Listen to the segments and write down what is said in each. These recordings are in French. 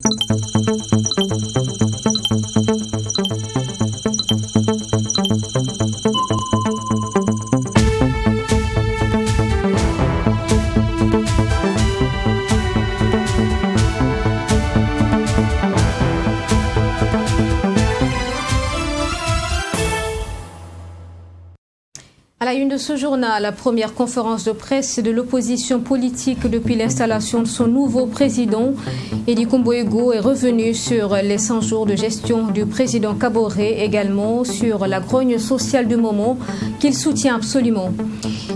À la une de ce journal, la première conférence de presse de l'opposition politique depuis l'installation de son nouveau président. Edi Kombo-Ego est revenu sur les 100 jours de gestion du président Kaboré, également sur la grogne sociale du moment qu'il soutient absolument.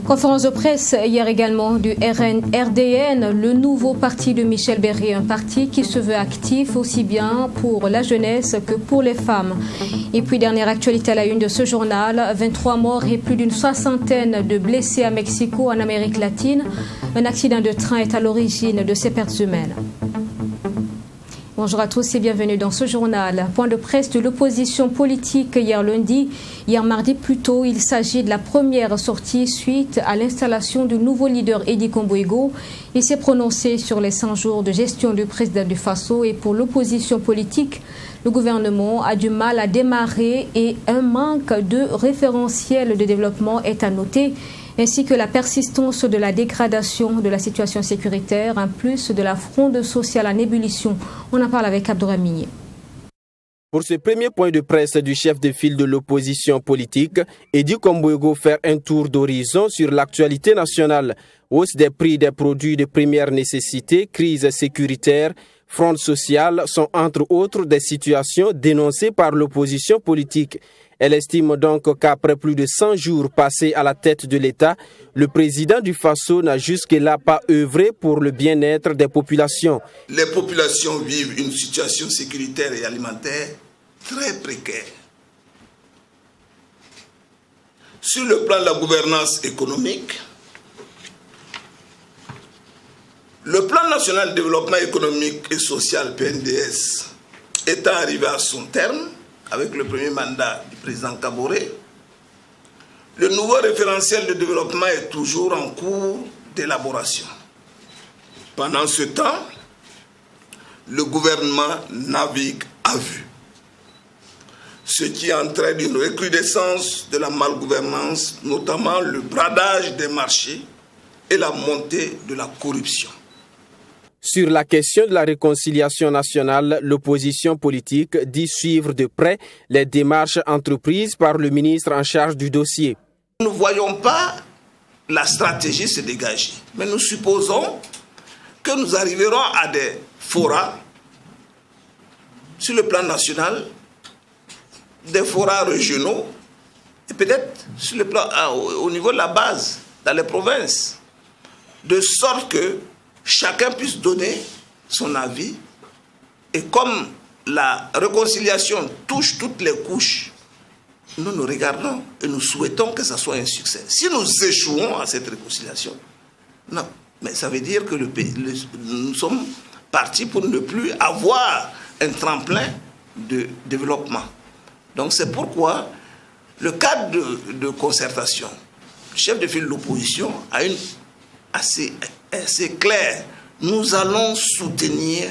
Conférence de presse hier également du RDN, le nouveau parti de Michel Berrier, un parti qui se veut actif aussi bien pour la jeunesse que pour les femmes. Et puis dernière actualité à la une de ce journal, 23 morts et plus d'une soixantaine de blessés à Mexico en Amérique latine. Un accident de train est à l'origine de ces pertes humaines. Bonjour à tous et bienvenue dans ce journal. Point de presse de l'opposition politique hier lundi. Hier mardi plutôt, il s'agit de la première sortie suite à l'installation du nouveau leader Edi Kombo-Ego. Il s'est prononcé sur les 100 jours de gestion du président du Faso et pour l'opposition politique, le gouvernement a du mal à démarrer et un manque de référentiel de développement est à noter, ainsi que la persistance de la dégradation de la situation sécuritaire, en plus de la fronde sociale en ébullition. On en parle avec Abdourahmane Migné. Pour ce premier point de presse du chef de file de l'opposition politique, Edi Kombo-Ego fait un tour d'horizon sur l'actualité nationale. Hausse des prix des produits de première nécessité, crise sécuritaire, fronde sociale sont entre autres des situations dénoncées par l'opposition politique. Elle estime donc qu'après plus de 100 jours passés à la tête de l'État, le président du Faso n'a jusque-là pas œuvré pour le bien-être des populations. Les populations vivent une situation sécuritaire et alimentaire très précaire. Sur le plan de la gouvernance économique, le plan national de développement économique et social PNDS étant arrivé à son terme, avec le premier mandat du président Kaboré, le nouveau référentiel de développement est toujours en cours d'élaboration. Pendant ce temps, le gouvernement navigue à vue, ce qui entraîne une recrudescence de la malgouvernance, notamment le bradage des marchés et la montée de la corruption. Sur la question de la réconciliation nationale, l'opposition politique dit suivre de près les démarches entreprises par le ministre en charge du dossier. Nous ne voyons pas la stratégie se dégager, mais nous supposons que nous arriverons à des forats sur le plan national, des forats régionaux et peut-être sur le plan, au niveau de la base, dans les provinces, de sorte que chacun puisse donner son avis. Et comme la réconciliation touche toutes les couches, nous nous regardons et nous souhaitons que ça soit un succès. Si nous échouons à cette réconciliation, non, mais ça veut dire que nous sommes partis pour ne plus avoir un tremplin de développement. Donc c'est pourquoi le cadre de concertation, le chef de file de l'opposition a une assez clair. Nous allons soutenir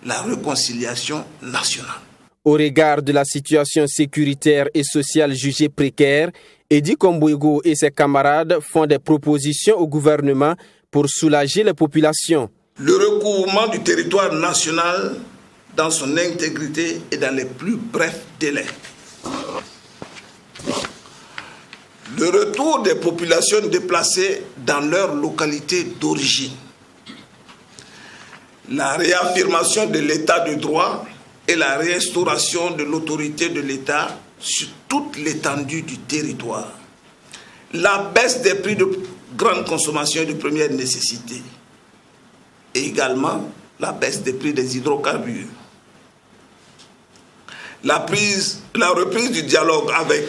la réconciliation nationale. Au regard de la situation sécuritaire et sociale jugée précaire, Edi Kombo-Ego et ses camarades font des propositions au gouvernement pour soulager les populations. Le recouvrement du territoire national dans son intégrité et dans les plus brefs délais. Le retour des populations déplacées dans leur localité d'origine. La réaffirmation de l'état de droit et la restauration de l'autorité de l'État sur toute l'étendue du territoire. La baisse des prix de grande consommation et de première nécessité. Et également la baisse des prix des hydrocarbures. La reprise du dialogue avec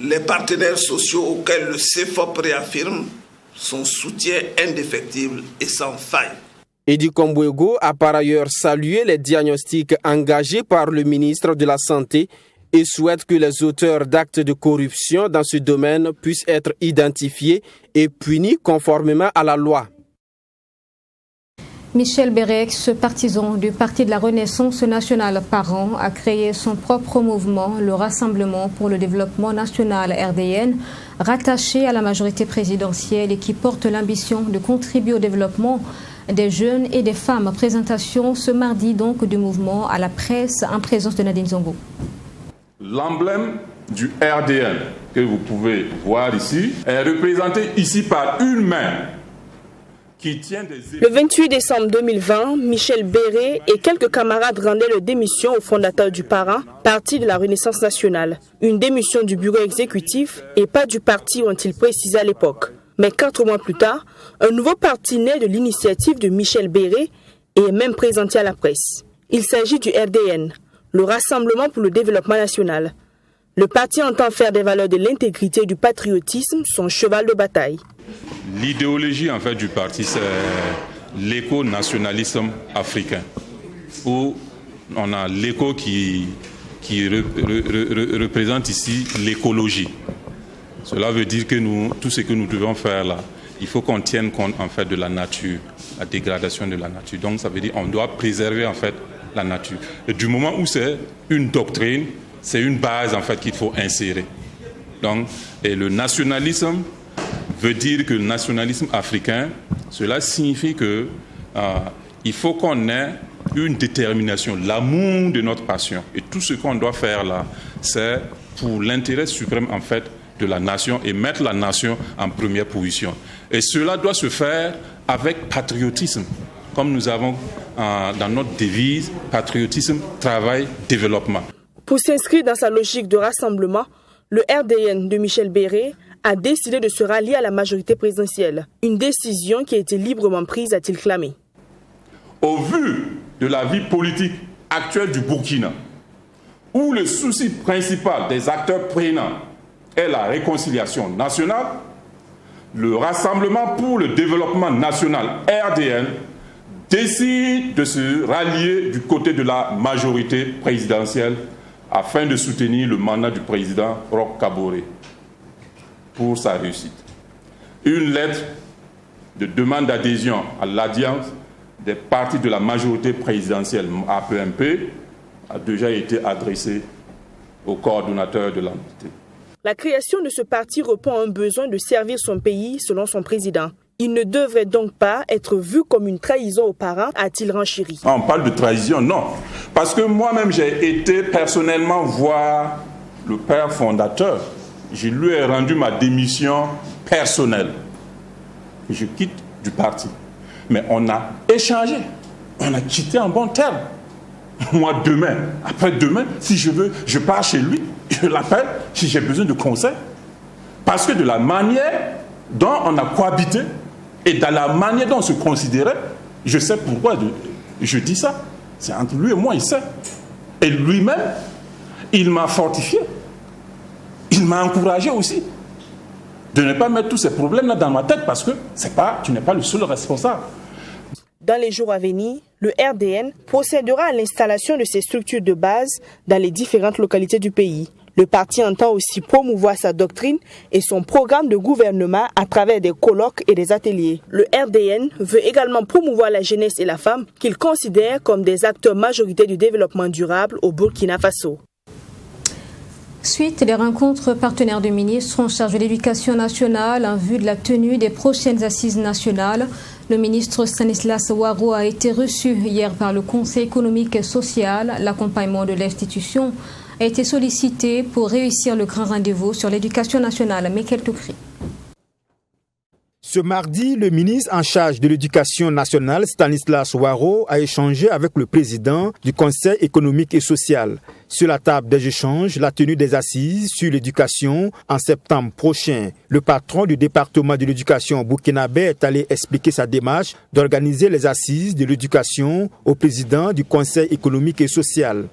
les partenaires sociaux auxquels le CFOP réaffirme son soutien indéfectible et sans faille. Edi Kombo-Ego a par ailleurs salué les diagnostics engagés par le ministre de la Santé et souhaite que les auteurs d'actes de corruption dans ce domaine puissent être identifiés et punis conformément à la loi. Michel Béré, partisan du Parti de la Renaissance nationale Parents, a créé son propre mouvement, le Rassemblement pour le développement national RDN, rattaché à la majorité présidentielle et qui porte l'ambition de contribuer au développement des jeunes et des femmes. Présentation ce mardi donc du mouvement à la presse en présence de Nadine Zongo. L'emblème du RDN que vous pouvez voir ici est représenté ici par une main. Le 28 décembre 2020, Michel Béré et quelques camarades rendaient leur démission au fondateur du Parent, Parti de la Renaissance nationale. Une démission du bureau exécutif et pas du parti, ont-ils précisé à l'époque. Mais 4 mois plus tard, un nouveau parti naît de l'initiative de Michel Béré et est même présenté à la presse. Il s'agit du RDN, le Rassemblement pour le développement national. Le parti entend faire des valeurs de l'intégrité et du patriotisme son cheval de bataille. L'idéologie en fait du parti, c'est l'éco-nationalisme africain, où on a l'éco qui représente ici l'écologie. Cela veut dire que tout ce que nous devons faire là, il faut qu'on tienne compte en fait de la nature, la dégradation de la nature. Donc ça veut dire qu'on doit préserver en fait la nature. Et du moment où c'est une doctrine, c'est une base en fait qu'il faut insérer. Donc, et le nationalisme veut dire que le nationalisme africain, cela signifie que il faut qu'on ait une détermination, l'amour de notre passion. Et tout ce qu'on doit faire là, c'est pour l'intérêt suprême en fait de la nation et mettre la nation en première position. Et cela doit se faire avec patriotisme, comme nous avons dans notre devise, patriotisme, travail, développement. Pour s'inscrire dans sa logique de rassemblement, le RDN de Michel Béré a décidé de se rallier à la majorité présidentielle. Une décision qui a été librement prise, a-t-il clamé. Au vu de la vie politique actuelle du Burkina, où le souci principal des acteurs prenants est la réconciliation nationale, le Rassemblement pour le développement national RDN décide de se rallier du côté de la majorité présidentielle afin de soutenir le mandat du président Roch Kaboré pour sa réussite. Une lettre de demande d'adhésion à l'alliance des partis de la majorité présidentielle APMP a déjà été adressée au coordonnateur de l'entité. La création de ce parti répond à un besoin de servir son pays selon son président. Il ne devrait donc pas être vu comme une trahison aux parents, a-t-il renchéri. On parle de trahison, non. Parce que moi-même, j'ai été personnellement voir le père fondateur. Je lui ai rendu ma démission personnelle. Je quitte du parti. Mais on a échangé. On a quitté en bon terme. Moi, demain, après-demain, si je veux, je pars chez lui, je l'appelle si j'ai besoin de conseils. Parce que de la manière dont on a cohabité, et dans la manière dont on se considérait, je sais pourquoi je dis ça. C'est entre lui et moi, il sait. Et lui-même, il m'a fortifié. Il m'a encouragé aussi de ne pas mettre tous ces problèmes-là dans ma tête parce que tu n'es pas le seul responsable. Dans les jours à venir, le RDN procédera à l'installation de ses structures de base dans les différentes localités du pays. Le parti entend aussi promouvoir sa doctrine et son programme de gouvernement à travers des colloques et des ateliers. Le RDN veut également promouvoir la jeunesse et la femme qu'il considère comme des acteurs majoritaires du développement durable au Burkina Faso. Suite des rencontres partenaires de ministres en charge de l'éducation nationale en vue de la tenue des prochaines assises nationales, le ministre Stanislas Ouaro a été reçu hier par le Conseil économique et social. L'accompagnement de l'institution a été sollicité pour réussir le grand rendez-vous sur l'éducation nationale. Michael Toukri. Ce mardi, le ministre en charge de l'éducation nationale, Stanislas Ouaro, a échangé avec le président du Conseil économique et social. Sur la table des échanges, la tenue des assises sur l'éducation en septembre prochain. Le patron du département de l'éducation burkinabé est allé expliquer sa démarche d'organiser les assises de l'éducation au président du Conseil économique et social.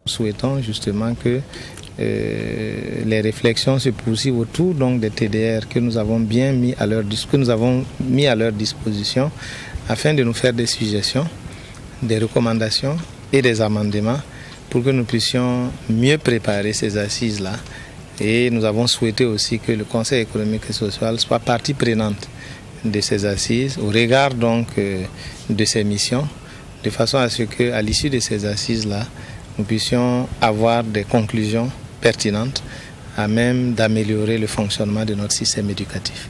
Nous souhaitons justement que les réflexions se poursuivent autour donc des TDR que nous avons bien mis à leur disposition afin de nous faire des suggestions, des recommandations et des amendements pour que nous puissions mieux préparer ces assises-là. Et nous avons souhaité aussi que le Conseil économique et social soit partie prenante de ces assises, au regard donc de ces missions, de façon à ce qu'à l'issue de ces assises-là, nous puissions avoir des conclusions pertinentes à même d'améliorer le fonctionnement de notre système éducatif.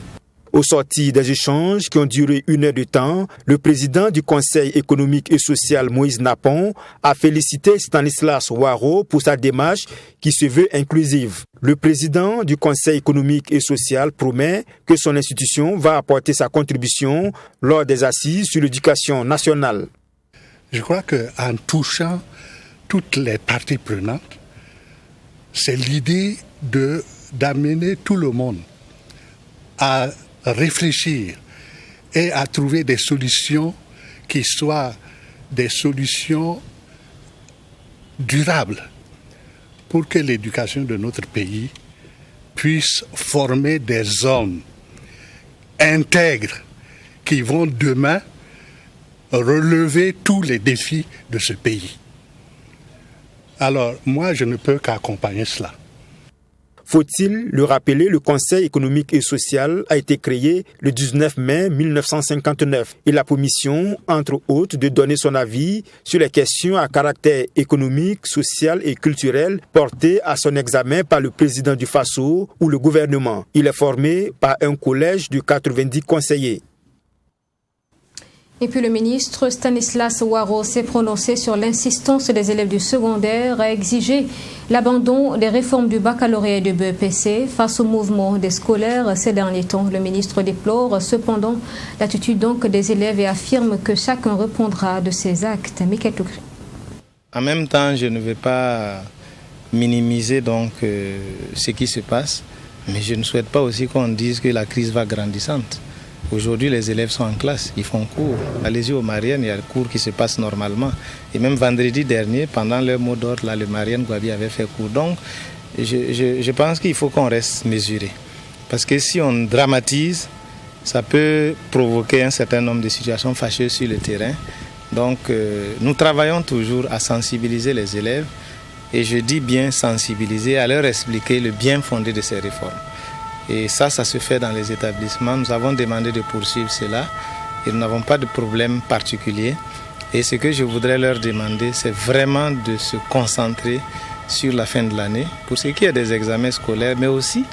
Au sortir des échanges qui ont duré 1 heure de temps, le président du Conseil économique et social, Moïse Napon, a félicité Stanislas Waro pour sa démarche qui se veut inclusive. Le président du Conseil économique et social promet que son institution va apporter sa contribution lors des assises sur l'éducation nationale. Je crois qu'en touchant toutes les parties prenantes, c'est l'idée d'amener tout le monde à réfléchir et à trouver des solutions qui soient des solutions durables pour que l'éducation de notre pays puisse former des hommes intègres qui vont demain relever tous les défis de ce pays. Alors, moi, je ne peux qu'accompagner cela. Faut-il le rappeler, le Conseil économique et social a été créé le 19 mai 1959. Il a pour mission, entre autres, de donner son avis sur les questions à caractère économique, social et culturel portées à son examen par le président du FASO ou le gouvernement. Il est formé par un collège de 90 conseillers. Et puis le ministre Stanislas Waro s'est prononcé sur l'insistance des élèves du secondaire à exiger l'abandon des réformes du baccalauréat et du BEPC face au mouvement des scolaires ces derniers temps. Le ministre déplore cependant l'attitude donc des élèves et affirme que chacun répondra de ses actes. Michael Toukri. En même temps, je ne vais pas minimiser donc ce qui se passe, mais je ne souhaite pas aussi qu'on dise que la crise va grandissante. Aujourd'hui, les élèves sont en classe, ils font cours. Allez-y au Mariennes, il y a le cours qui se passe normalement. Et même vendredi dernier, pendant leur mot d'ordre, le Mariennes Gwabi avait fait cours. Donc, je pense qu'il faut qu'on reste mesuré. Parce que si on dramatise, ça peut provoquer un certain nombre de situations fâcheuses sur le terrain. Donc, nous travaillons toujours à sensibiliser les élèves. Et je dis bien sensibiliser, à leur expliquer le bien fondé de ces réformes. Et ça se fait dans les établissements. Nous avons demandé de poursuivre cela et nous n'avons pas de problème particulier. Et ce que je voudrais leur demander, c'est vraiment de se concentrer sur la fin de l'année, pour ce qui est des examens scolaires, mais aussi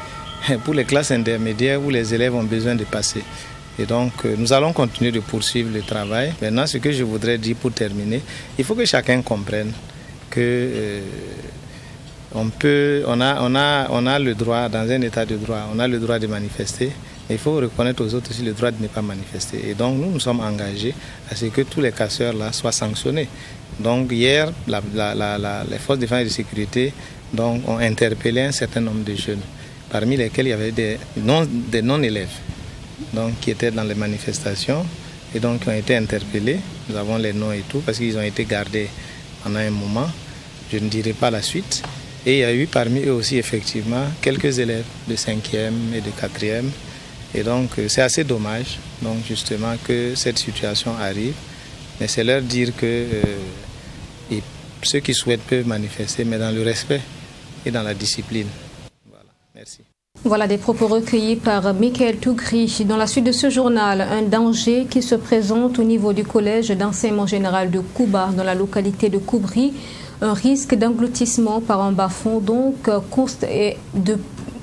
pour les classes intermédiaires où les élèves ont besoin de passer. Et donc, nous allons continuer de poursuivre le travail. Maintenant, ce que je voudrais dire pour terminer, il faut que chacun comprenne que... On a le droit, dans un état de droit, on a le droit de manifester, mais il faut reconnaître aux autres aussi le droit de ne pas manifester. Et donc nous sommes engagés à ce que tous les casseurs là soient sanctionnés. Donc hier, les forces de défense et de sécurité donc, ont interpellé un certain nombre de jeunes, parmi lesquels il y avait des non-élèves donc, qui étaient dans les manifestations et donc qui ont été interpellés. Nous avons les noms et tout parce qu'ils ont été gardés pendant un moment. Je ne dirai pas la suite. Et il y a eu parmi eux aussi effectivement quelques élèves de 5e et de 4e. Et donc c'est assez dommage donc, justement que cette situation arrive. Mais c'est leur dire que ceux qui souhaitent peuvent manifester, mais dans le respect et dans la discipline. Voilà, merci. Voilà des propos recueillis par Michael Toukri. Dans la suite de ce journal, un danger qui se présente au niveau du collège d'enseignement général de Kouba, dans la localité de Koubri. Un risque d'engloutissement par un bas-fond donc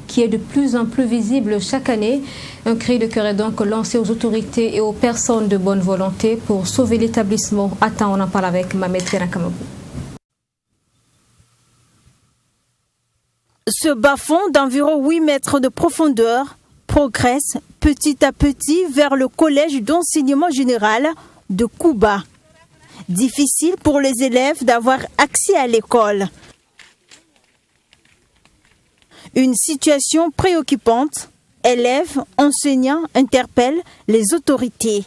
qui est de plus en plus visible chaque année. Un cri de cœur est donc lancé aux autorités et aux personnes de bonne volonté pour sauver l'établissement. Attends, on en parle avec Mamet Nakamabou. Ce bas-fond d'environ 8 mètres de profondeur progresse petit à petit vers le collège d'enseignement général de Kouba. Difficile pour les élèves d'avoir accès à l'école. Une situation préoccupante. Élèves, enseignants interpellent les autorités.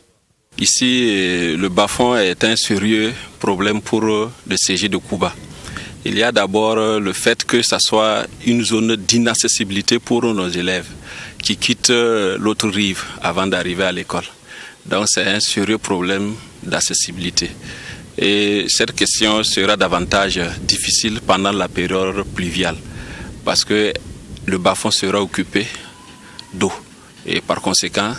Ici, le bas-fond est un sérieux problème pour le CG de Kouba. Il y a d'abord le fait que ça soit une zone d'inaccessibilité pour nos élèves qui quittent l'autre rive avant d'arriver à l'école. Donc c'est un sérieux problème d'accessibilité. Et cette question sera davantage difficile pendant la période pluviale parce que le bas-fond sera occupé d'eau. Et par conséquent,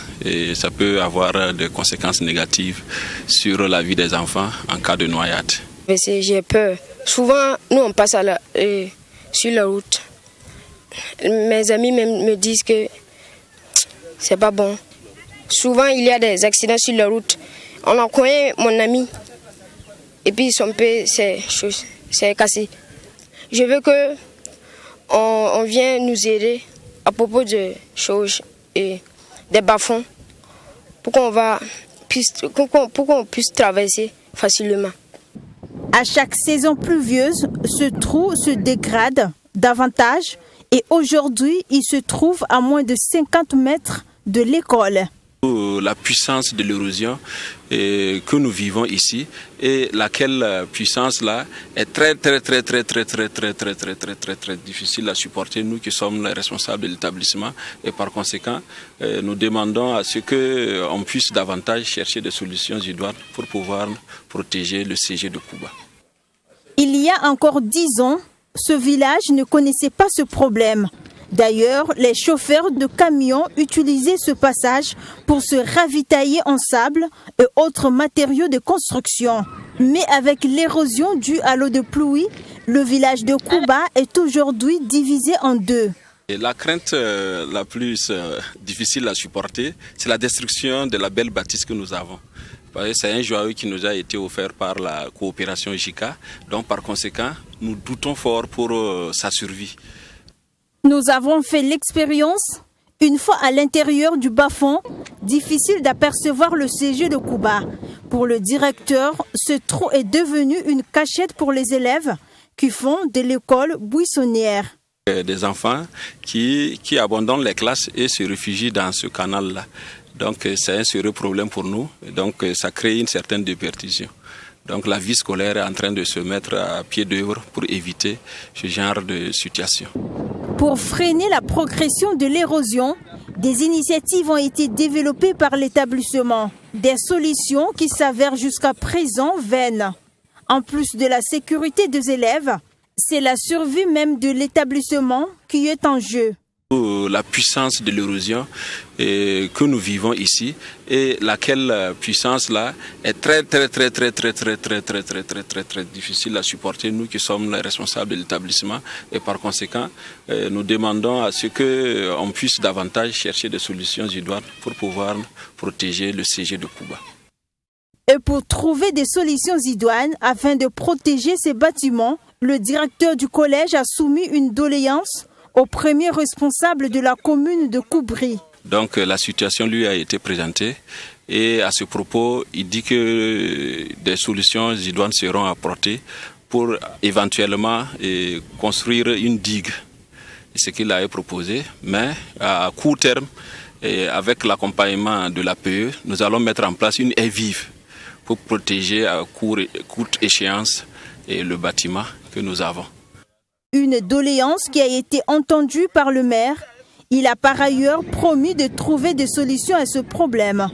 ça peut avoir des conséquences négatives sur la vie des enfants en cas de noyade. J'ai peur. Souvent, nous on passe sur la route. Mes amis même me disent que c'est pas bon. Souvent, il y a des accidents sur la route. On en connaît mon ami. Et puis son pied c'est cassé. Je veux que on vienne nous aider à propos de choses et des bas-fonds pour qu'on puisse traverser facilement. À chaque saison pluvieuse, ce trou se dégrade davantage et aujourd'hui, il se trouve à moins de 50 mètres de l'école. La puissance de l'érosion que nous vivons ici et laquelle puissance là est très difficile à supporter, nous qui sommes les responsables de l'établissement, et par conséquent nous demandons à ce qu'on puisse davantage chercher des solutions idoines pour pouvoir protéger le CG de Kouba. Il y a encore 10 ans, ce village ne connaissait pas ce problème. D'ailleurs, les chauffeurs de camions utilisaient ce passage pour se ravitailler en sable et autres matériaux de construction. Mais avec l'érosion due à l'eau de pluie, le village de Kouba est aujourd'hui divisé en deux. Et la crainte la plus difficile à supporter, c'est la destruction de la belle bâtisse que nous avons. C'est un joyau qui nous a été offert par la coopération JICA, donc par conséquent, nous doutons fort pour sa survie. Nous avons fait l'expérience, une fois à l'intérieur du bas-fond, difficile d'apercevoir le CG de Kouba. Pour le directeur, ce trou est devenu une cachette pour les élèves qui font de l'école buissonnière. Des enfants qui abandonnent les classes et se réfugient dans ce canal-là. Donc c'est un sérieux problème pour nous, donc ça crée une certaine déperdition. Donc la vie scolaire est en train de se mettre à pied d'œuvre pour éviter ce genre de situation. Pour freiner la progression de l'érosion, des initiatives ont été développées par l'établissement. Des solutions qui s'avèrent jusqu'à présent vaines. En plus de la sécurité des élèves, c'est la survie même de l'établissement qui est en jeu. La puissance de l'érosion que nous vivons ici et laquelle puissance là est très difficile à supporter, nous qui sommes les responsables de l'établissement, et par conséquent nous demandons à ce qu'on puisse davantage chercher des solutions idoines pour pouvoir protéger le CG de Kouba. Et pour trouver des solutions idoines afin de protéger ces bâtiments, le directeur du collège a soumis une doléance au premier responsable de la commune de Koubri. Donc la situation lui a été présentée et à ce propos, il dit que des solutions idoines seront apportées pour éventuellement construire une digue. C'est ce qu'il a proposé, mais à court terme, et avec l'accompagnement de l'APE, nous allons mettre en place une haie vive pour protéger à courte échéance le bâtiment que nous avons. Une doléance qui a été entendue par le maire. Il a par ailleurs promis de trouver des solutions à ce problème.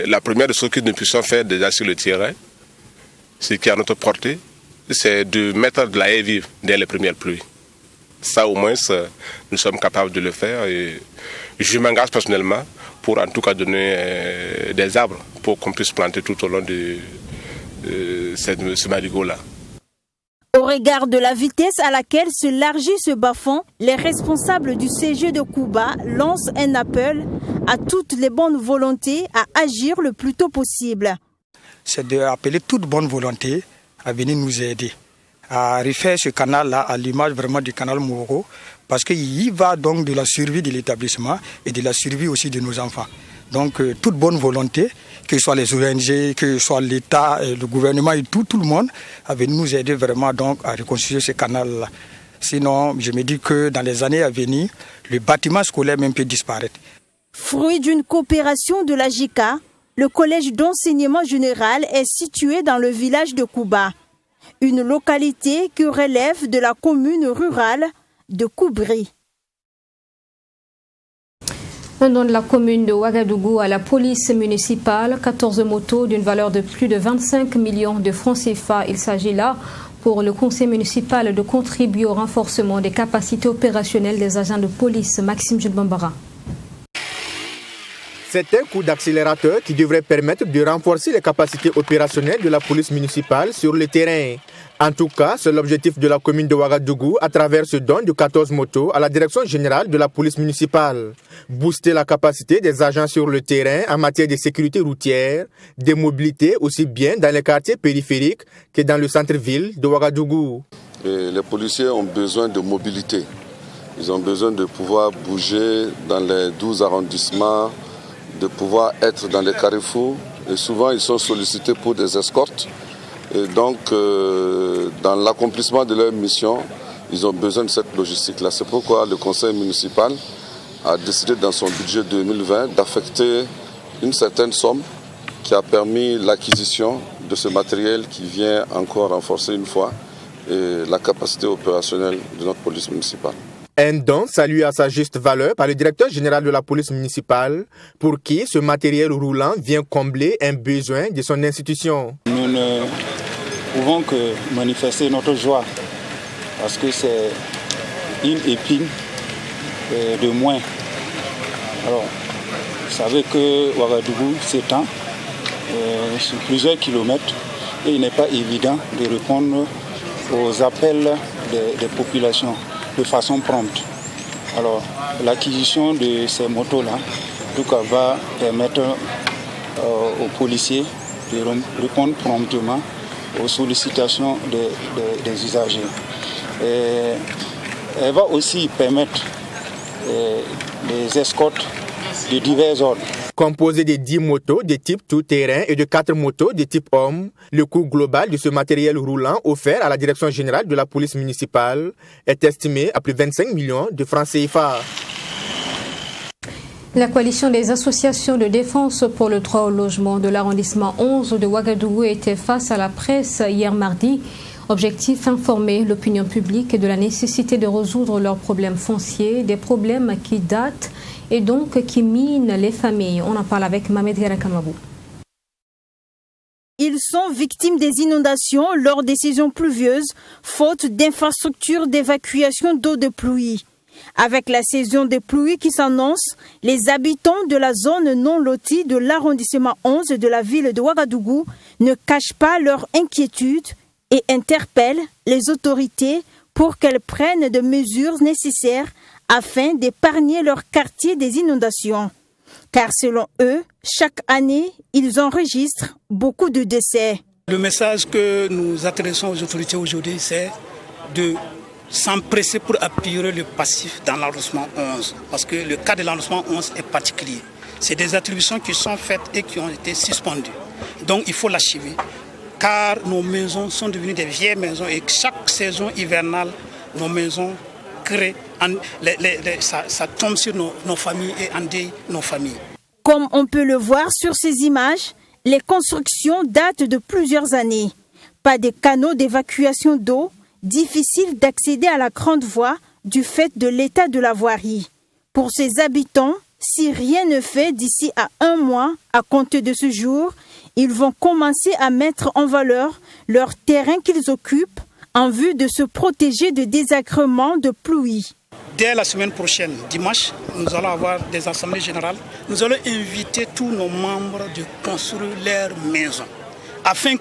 La première chose que nous puissions faire déjà sur le terrain, ce qui est à notre portée, c'est de mettre de la haie vive dès les premières pluies. Ça au moins, nous sommes capables de le faire et je m'engage personnellement pour en tout cas donner des arbres pour qu'on puisse planter tout au long de ce marigot-là. Au regard de la vitesse à laquelle se largit ce bas-fond, les responsables du CG de Kouba lancent un appel à toutes les bonnes volontés à agir le plus tôt possible. C'est d'appeler toute bonne volonté à venir nous aider, à refaire ce canal-là à l'image vraiment du canal Mouro, parce qu'il va donc de la survie de l'établissement et de la survie aussi de nos enfants. Donc toute bonne volonté, que ce soit les ONG, que ce soit l'État, le gouvernement et tout le monde, à venir nous aider vraiment donc à reconstruire ce canal-là. Sinon, je me dis que dans les années à venir, le bâtiment scolaire même peut disparaître. Fruit d'une coopération de la JICA, le collège d'enseignement général est situé dans le village de Kouba, une localité qui relève de la commune rurale de Koubri. Dans la commune de Ouagadougou, à la police municipale, 14 motos d'une valeur de plus de 25 millions de francs CFA. Il s'agit là pour le conseil municipal de contribuer au renforcement des capacités opérationnelles des agents de police. Maxime Jules Bambara. C'est un coup d'accélérateur qui devrait permettre de renforcer les capacités opérationnelles de la police municipale sur le terrain. En tout cas, c'est l'objectif de la commune de Ouagadougou à travers ce don de 14 motos à la direction générale de la police municipale. Booster la capacité des agents sur le terrain en matière de sécurité routière, de mobilité aussi bien dans les quartiers périphériques que dans le centre-ville de Ouagadougou. Les policiers ont besoin de mobilité. Ils ont besoin de pouvoir bouger dans les 12 arrondissements, de pouvoir être dans les carrefours. Et souvent, ils sont sollicités pour des escortes. Et donc, dans l'accomplissement de leur mission, ils ont besoin de cette logistique-là. C'est pourquoi le conseil municipal a décidé dans son budget 2020 d'affecter une certaine somme qui a permis l'acquisition de ce matériel qui vient encore renforcer une fois la capacité opérationnelle de notre police municipale. Un don salué à sa juste valeur par le directeur général de la police municipale, pour qui ce matériel roulant vient combler un besoin de son institution. Nous ne pouvons que manifester notre joie parce que c'est une épine de moins. Alors, vous savez que Ouagadougou s'étend sur plusieurs kilomètres et il n'est pas évident de répondre aux appels des populations de façon prompte. Alors, l'acquisition de ces motos-là, va permettre aux policiers de répondre promptement aux sollicitations des usagers. Et elle va aussi permettre des escortes de divers ordres. Composé de 10 motos de type tout-terrain et de 4 motos de type homme, le coût global de ce matériel roulant offert à la direction générale de la police municipale est estimé à plus de 25 millions de francs CFA. La coalition des associations de défense pour le droit au logement de l'arrondissement 11 de Ouagadougou était face à la presse hier mardi. Objectif, informer l'opinion publique de la nécessité de résoudre leurs problèmes fonciers, des problèmes qui datent et donc qui minent les familles. On en parle avec Mamed Herakamabou. Ils sont victimes des inondations lors des saisons pluvieuses, faute d'infrastructures d'évacuation d'eau de pluie. Avec la saison des pluies qui s'annonce, les habitants de la zone non lotie de l'arrondissement 11 de la ville de Ouagadougou ne cachent pas leur inquiétude et interpellent les autorités pour qu'elles prennent des mesures nécessaires afin d'épargner leur quartier des inondations. Car selon eux, chaque année, ils enregistrent beaucoup de décès. Le message que nous adressons aux autorités aujourd'hui, c'est de s'empresser pour appuyer le passif dans l'arrondissement 11. Parce que le cas de l'arrondissement 11 est particulier. C'est des attributions qui sont faites et qui ont été suspendues. Donc il faut l'achever. Car nos maisons sont devenues des vieilles maisons et chaque saison hivernale, nos maisons créent, ça tombe sur nos familles et endeuille nos familles. Comme on peut le voir sur ces images, les constructions datent de plusieurs années. Pas de canaux d'évacuation d'eau, difficile d'accéder à la grande voie du fait de l'état de la voirie. Pour ces habitants, si rien ne fait d'ici à 1 mois à compter de ce jour, ils vont commencer à mettre en valeur leur terrain qu'ils occupent en vue de se protéger de désagréments de pluie. Dès la semaine prochaine, dimanche, nous allons avoir des assemblées générales. Nous allons inviter tous nos membres de construire leurs maisons afin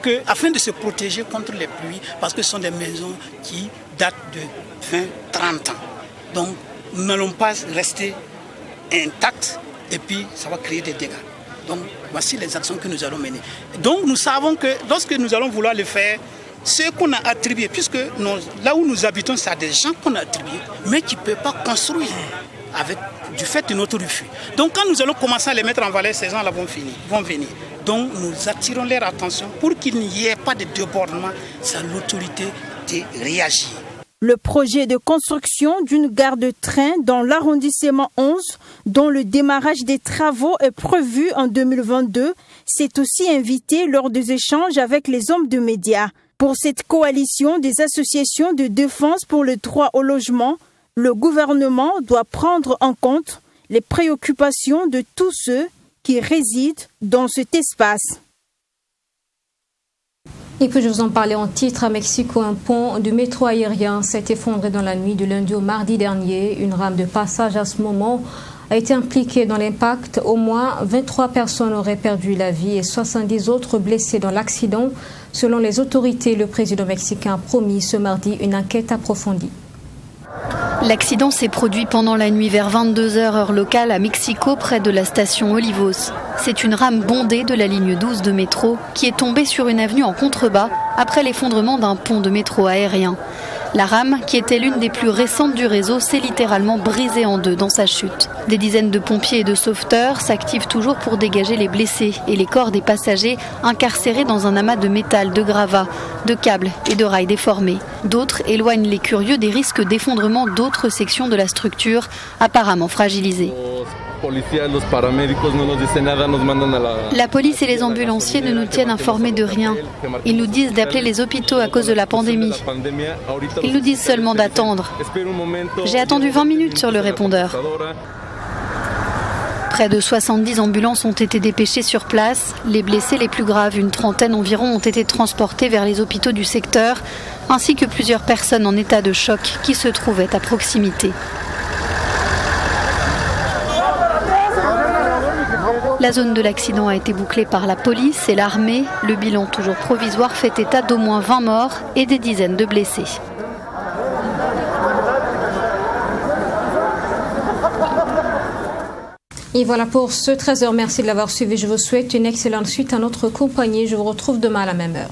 de se protéger contre les pluies, parce que ce sont des maisons qui datent de 20-30 ans. Donc, nous n'allons pas rester intacts et puis ça va créer des dégâts. Donc, voici les actions que nous allons mener. Donc, nous savons que lorsque nous allons vouloir le faire, ce qu'on a attribué, puisque là où nous habitons, c'est à des gens qu'on a attribués, mais qui ne peuvent pas construire du fait de notre refus. Donc, quand nous allons commencer à les mettre en valeur, ces gens-là vont venir. Donc, nous attirons leur attention pour qu'il n'y ait pas de débordement. C'est à l'autorité de réagir. Le projet de construction d'une gare de train dans l'arrondissement 11, dont le démarrage des travaux est prévu en 2022, s'est aussi invité lors des échanges avec les hommes de médias. Pour cette coalition des associations de défense pour le droit au logement, le gouvernement doit prendre en compte les préoccupations de tous ceux qui résident dans cet espace. Et puis je vous en parlais en titre, à Mexico, un pont du métro aérien s'est effondré dans la nuit de lundi au mardi dernier. Une rame de passage à ce moment a été impliqué dans l'impact. Au moins 23 personnes auraient perdu la vie et 70 autres blessés dans l'accident. Selon les autorités, le président mexicain a promis ce mardi une enquête approfondie. L'accident s'est produit pendant la nuit vers 22h heure locale à Mexico, près de la station Olivos. C'est une rame bondée de la ligne 12 de métro qui est tombée sur une avenue en contrebas après l'effondrement d'un pont de métro aérien. La rame, qui était l'une des plus récentes du réseau, s'est littéralement brisée en deux dans sa chute. Des dizaines de pompiers et de sauveteurs s'activent toujours pour dégager les blessés et les corps des passagers incarcérés dans un amas de métal, de gravats, de câbles et de rails déformés. D'autres éloignent les curieux des risques d'effondrement d'autres sections de la structure, apparemment fragilisées. La police et les ambulanciers ne nous tiennent informés de rien. Ils nous disent d'appeler les hôpitaux à cause de la pandémie. Ils nous disent seulement d'attendre. J'ai attendu 20 minutes sur le répondeur. Près de 70 ambulances ont été dépêchées sur place. Les blessés les plus graves, une trentaine environ, ont été transportés vers les hôpitaux du secteur, ainsi que plusieurs personnes en état de choc qui se trouvaient à proximité. La zone de l'accident a été bouclée par la police et l'armée. Le bilan, toujours provisoire, fait état d'au moins 20 morts et des dizaines de blessés. Et voilà pour ce 13h. Merci de l'avoir suivi. Je vous souhaite une excellente suite à notre compagnie. Je vous retrouve demain à la même heure.